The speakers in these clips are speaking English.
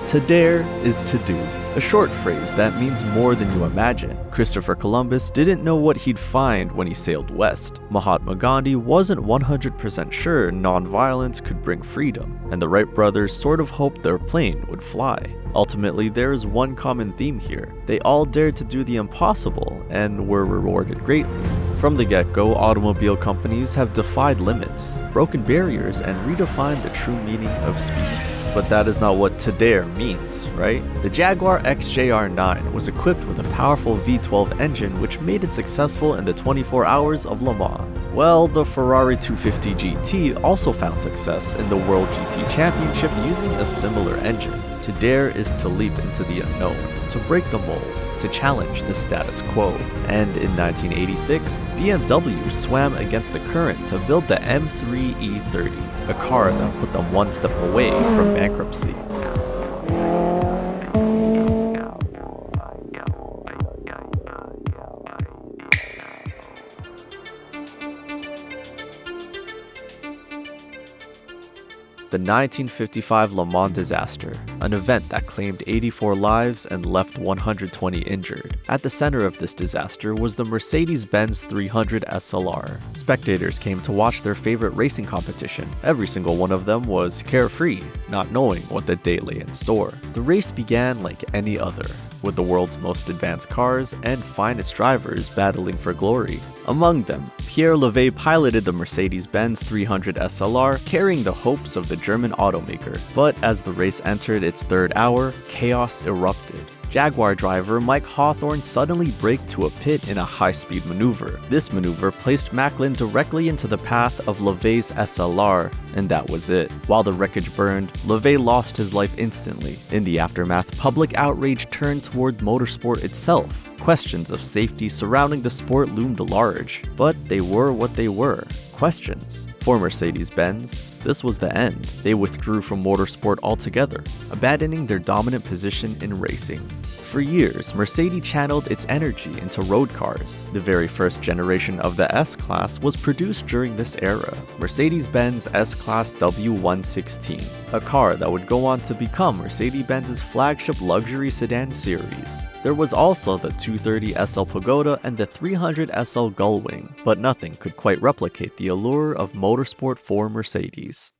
To dare is to do, a short phrase that means more than you imagine. Christopher Columbus didn't know what he'd find when he sailed west. Mahatma Gandhi wasn't 100% sure nonviolence could bring freedom, and the Wright brothers sort of hoped their plane would fly. Ultimately, there is one common theme here. They all dared to do the impossible and were rewarded greatly. From the get-go, automobile companies have defied limits, broken barriers, and redefined the true meaning of speed. But that is not what to dare means, right? The Jaguar XJR9 was equipped with a powerful V12 engine which made it successful in the 24 hours of Le Mans. Well, the Ferrari 250 GT also found success in the World GT Championship using a similar engine. To dare is to leap into the unknown, to break the mold, to challenge the status quo. And in 1986, BMW swam against the current to build the M3 E30, a car that put them one step away from bankruptcy. The 1955 Le Mans disaster, an event that claimed 84 lives and left 120 injured. At the center of this disaster was the Mercedes-Benz 300 SLR. Spectators came to watch their favorite racing competition. Every single one of them was carefree, not knowing what the day lay in store. The race began like any other, with the world's most advanced cars and finest drivers battling for glory. Among them, Pierre Levay piloted the Mercedes-Benz 300 SLR, carrying the hopes of the German automaker. But as the race entered its third hour, chaos erupted. Jaguar driver Mike Hawthorne suddenly braked to a pit in a high-speed maneuver. This maneuver placed Macklin directly into the path of Levay's SLR, and that was it. While the wreckage burned, Levay lost his life instantly. In the aftermath, public outrage turned toward motorsport itself. Questions of safety surrounding the sport loomed large, but they were what they were. Questions. For Mercedes-Benz, this was the end. They withdrew from motorsport altogether, abandoning their dominant position in racing. For years, Mercedes channeled its energy into road cars. The very first generation of the S-Class was produced during this era, Mercedes-Benz S-Class W116, a car that would go on to become Mercedes-Benz's flagship luxury sedan series. There was also the 230 SL Pagoda and the 300 SL Gullwing, but nothing could quite replicate the allure of motorsport for Mercedes.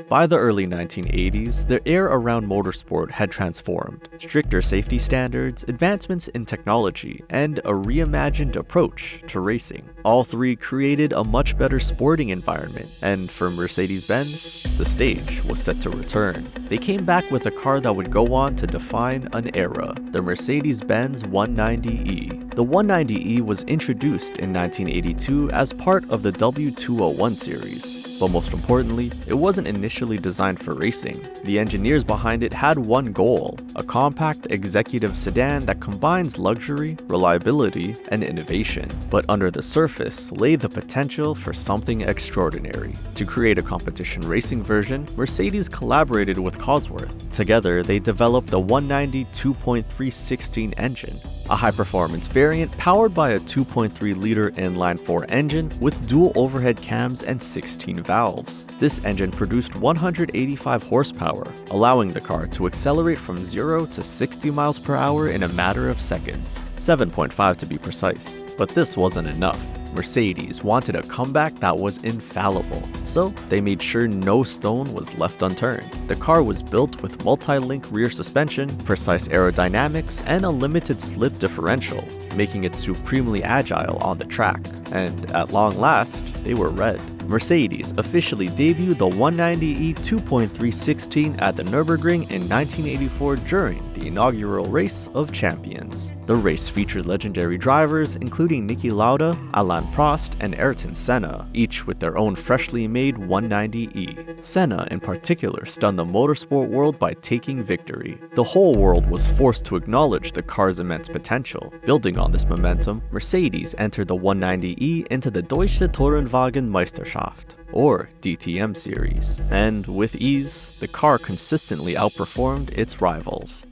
By the early 1980s, the air around motorsport had transformed. Stricter safety standards, advancements in technology, and a reimagined approach to racing. All three created a much better sporting environment, and for Mercedes-Benz, the stage was set to return. They came back with a car that would go on to define an era, the Mercedes-Benz 190E. The 190E was introduced in 1982 as part of the W201 series. But most importantly, it wasn't initially designed for racing. The engineers behind it had one goal, a compact executive sedan that combines luxury, reliability, and innovation. But under the surface lay the potential for something extraordinary. To create a competition racing version, Mercedes collaborated with Cosworth. Together, they developed the 190 2.316 engine, a high-performance variant powered by a 2.3-liter inline-4 engine with dual overhead cams and 16 valves. This engine produced 185 horsepower, allowing the car to accelerate from 0 to 60 miles per hour in a matter of seconds, 7.5 to be precise. But this wasn't enough. Mercedes wanted a comeback that was infallible, so they made sure no stone was left unturned. The car was built with multi-link rear suspension, precise aerodynamics, and a limited slip differential, making it supremely agile on the track. And at long last, they were red. Mercedes officially debuted the 190E 2.316 at the Nürburgring in 1984 during the inaugural Race of Champions. The race featured legendary drivers including Niki Lauda, Alain Prost, and Ayrton Senna, each with their own freshly made 190E. Senna in particular stunned the motorsport world by taking victory. The whole world was forced to acknowledge the car's immense potential. Building on this momentum, Mercedes entered the 190E into the Deutsche Tourenwagen Meisterschaft, or DTM series, and with ease, the car consistently outperformed its rivals.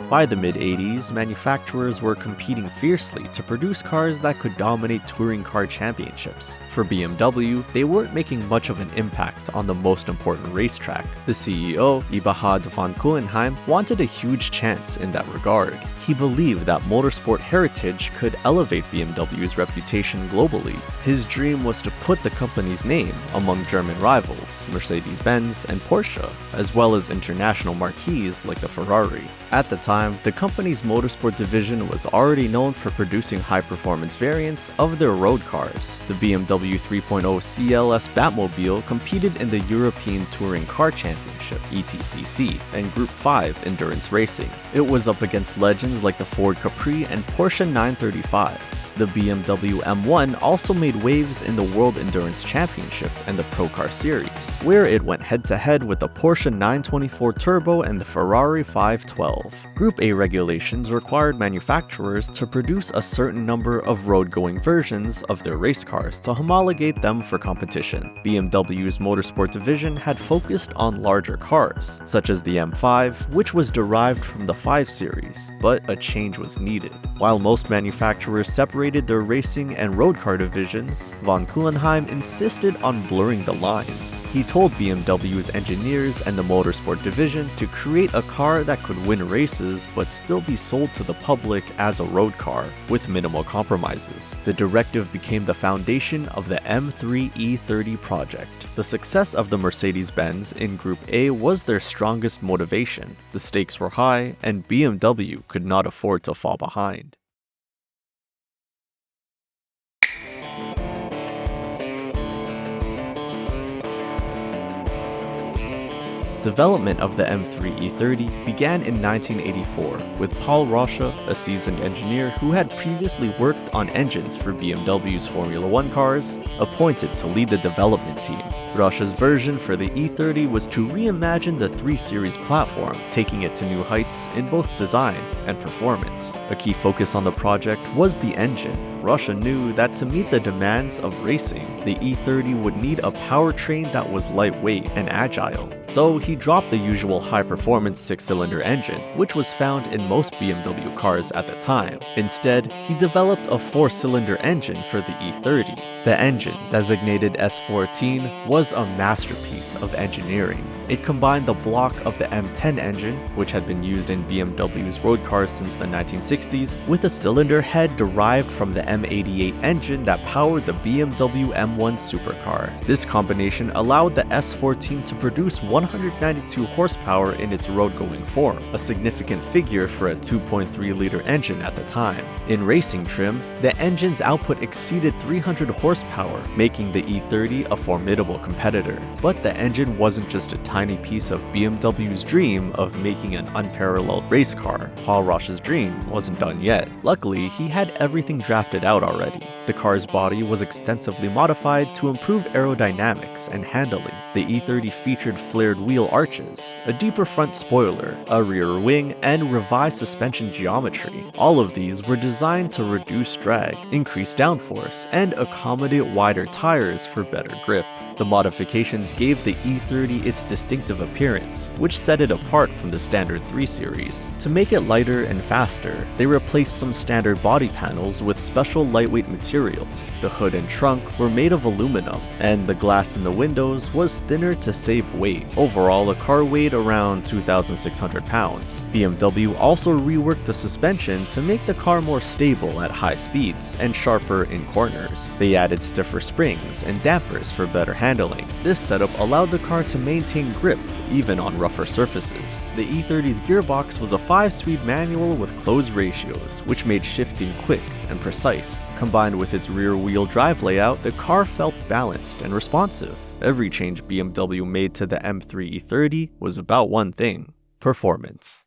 By the mid-80s, manufacturers were competing fiercely to produce cars that could dominate touring car championships. For BMW, they weren't making much of an impact on the most important racetrack. The CEO, Eberhard von Kuenheim, wanted a huge chance in that regard. He believed that motorsport heritage could elevate BMW's reputation globally. His dream was to put the company's name among German rivals, Mercedes-Benz and Porsche, as well as international marquees like the Ferrari. At the time, the company's motorsport division was already known for producing high-performance variants of their road cars. The BMW 3.0 CLS Batmobile competed in the European Touring Car Championship, ETCC, and Group 5 endurance racing. It was up against legends like the Ford Capri and Porsche 935. The BMW M1 also made waves in the World Endurance Championship and the Pro Car Series, where it went head-to-head with the Porsche 924 Turbo and the Ferrari 512. Group A regulations required manufacturers to produce a certain number of road-going versions of their race cars to homologate them for competition. BMW's motorsport division had focused on larger cars, such as the M5, which was derived from the 5 Series, but a change was needed. While most manufacturers separated their racing and road car divisions, von Kuenheim insisted on blurring the lines. He told BMW's engineers and the motorsport division to create a car that could win races but still be sold to the public as a road car, with minimal compromises. The directive became the foundation of the M3 E30 project. The success of the Mercedes-Benz in Group A was their strongest motivation. The stakes were high, and BMW could not afford to fall behind. Development of the M3 E30 began in 1984 with Paul Rosche, a seasoned engineer who had previously worked on engines for BMW's Formula 1 cars, appointed to lead the development team. Rosche's version for the E30 was to reimagine the 3 Series platform, taking it to new heights in both design and performance. A key focus on the project was the engine. Rosche knew that to meet the demands of racing, the E30 would need a powertrain that was lightweight and agile. So he dropped the usual high-performance 6-cylinder engine, which was found in most BMW cars at the time. Instead, he developed a 4-cylinder engine for the E30. The engine, designated S14, was a masterpiece of engineering. It combined the block of the M10 engine, which had been used in BMW's road cars since the 1960s, with a cylinder head derived from the M88 engine that powered the BMW M1 supercar. This combination allowed the S14 to produce 192 horsepower in its road-going form, a significant figure for a 2.3-liter engine at the time. In racing trim, the engine's output exceeded 300 horsepower, making the E30 a formidable competitor. But the engine wasn't just a tiny piece of BMW's dream of making an unparalleled race car. Paul Rosche's dream wasn't done yet. Luckily, he had everything drafted out already. The car's body was extensively modified to improve aerodynamics and handling. The E30 featured flared wheel arches, a deeper front spoiler, a rear wing, and revised suspension geometry. All of these were designed to reduce drag, increase downforce, and accommodate wider tires for better grip. The modifications gave the E30 its distinctive appearance, which set it apart from the standard 3 Series. To make it lighter and faster, they replaced some standard body panels with special lightweight materials. The hood and trunk were made of aluminum, and the glass in the windows was thinner to save weight. Overall, the car weighed around 2,600 pounds. BMW also reworked the suspension to make the car more stable at high speeds and sharper in corners. They added stiffer springs and dampers for better handling. This setup allowed the car to maintain grip even on rougher surfaces. The E30's gearbox was a 5-speed manual with closed ratios, which made shifting quick and precise. Combined with its rear-wheel drive layout, the car felt balanced and responsive. Every change BMW made to the M3 E30 was about one thing: performance.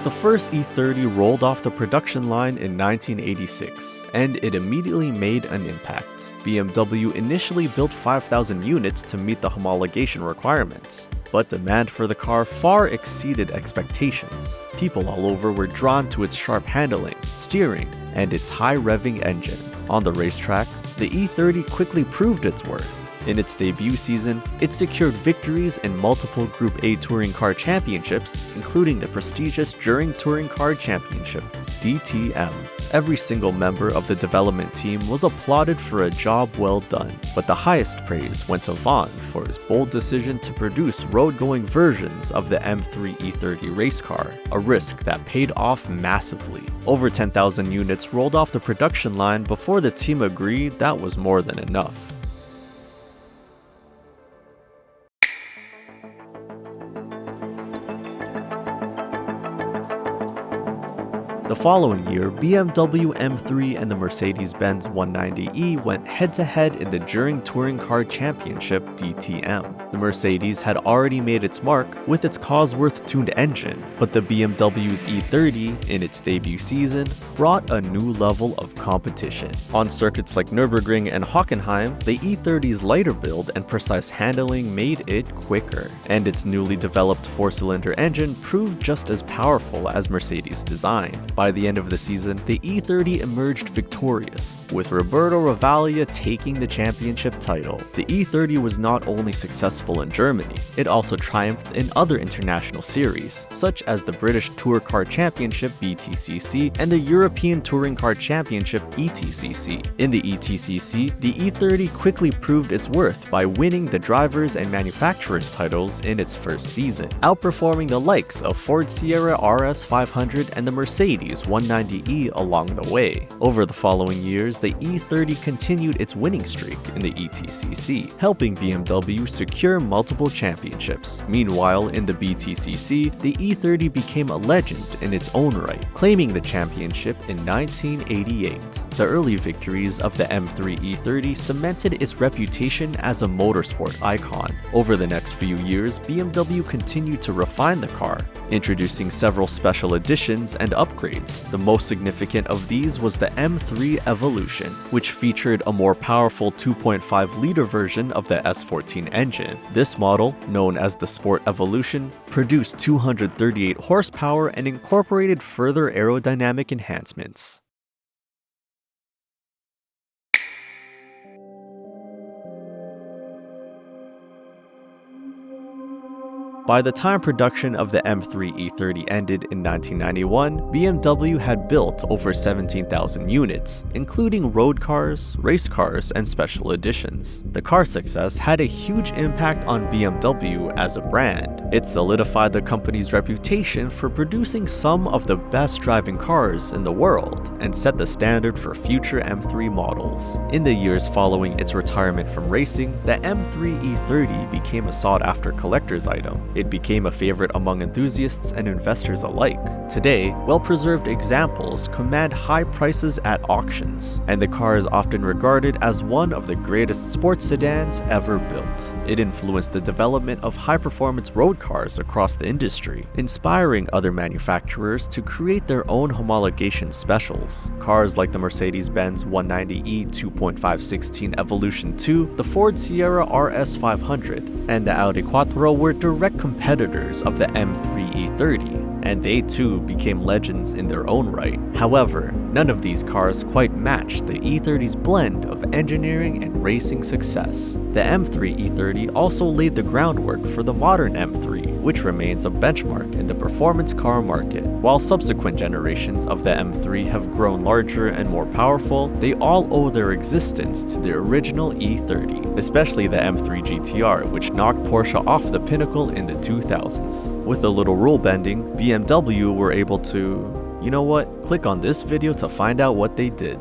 The first E30 rolled off the production line in 1986, and it immediately made an impact. BMW initially built 5,000 units to meet the homologation requirements, but demand for the car far exceeded expectations. People all over were drawn to its sharp handling, steering, and its high-revving engine. On the racetrack, the E30 quickly proved its worth. In its debut season, it secured victories in multiple Group A Touring Car Championships, including the prestigious During Touring Car Championship, DTM. Every single member of the development team was applauded for a job well done, but the highest praise went to Vaughn for his bold decision to produce road-going versions of the M3 E30 race car, a risk that paid off massively. Over 10,000 units rolled off the production line before the team agreed that was more than enough. The following year, BMW M3 and the Mercedes-Benz 190e went head-to-head in the During Touring Car Championship DTM. The Mercedes had already made its mark with its Cosworth-tuned engine, but the BMW's E30, in its debut season, brought a new level of competition. On circuits like Nürburgring and Hockenheim, the E30's lighter build and precise handling made it quicker, and its newly developed four-cylinder engine proved just as powerful as Mercedes' design. By the end of the season, the E30 emerged victorious, with Roberto Ravaglia taking the championship title. The E30 was not only successful in Germany, it also triumphed in other international series, such as the British Tour Car Championship BTCC and the European Touring Car Championship ETCC. In the ETCC, the E30 quickly proved its worth by winning the drivers' and manufacturers' titles in its first season, outperforming the likes of Ford Sierra RS 500 and the Mercedes 190e along the way. Over the following years, the E30 continued its winning streak in the ETCC, helping BMW secure multiple championships. Meanwhile, in the BTCC, the E30 became a legend in its own right, claiming the championship in 1988. The early victories of the M3 E30 cemented its reputation as a motorsport icon. Over the next few years, BMW continued to refine the car, introducing several special editions and upgrades. The most significant of these was the M3 Evolution, which featured a more powerful 2.5-liter version of the S14 engine. This model, known as the Sport Evolution, produced 238 horsepower and incorporated further aerodynamic enhancements. By the time production of the M3 E30 ended in 1991, BMW had built over 17,000 units, including road cars, race cars, and special editions. The car's success had a huge impact on BMW as a brand. It solidified the company's reputation for producing some of the best driving cars in the world, and set the standard for future M3 models. In the years following its retirement from racing, the M3 E30 became a sought-after collector's item. It became a favorite among enthusiasts and investors alike. Today, well-preserved examples command high prices at auctions, and the car is often regarded as one of the greatest sports sedans ever built. It influenced the development of high-performance road cars across the industry, inspiring other manufacturers to create their own homologation specials. Cars like the Mercedes-Benz 190e 2.516 Evolution 2, the Ford Sierra RS 500, and the Audi Quattro were direct competitors of the M3 E30, and they too became legends in their own right. However, none of these cars quite matched the E30's blend of engineering and racing success. The M3 E30 also laid the groundwork for the modern M3, which remains a benchmark in the performance car market. While subsequent generations of the M3 have grown larger and more powerful, they all owe their existence to the original E30, especially the M3 GTR, which knocked Porsche off the pinnacle in the 2000s. With a little rule bending, BMW were able to, you know what? Click on this video to find out what they did.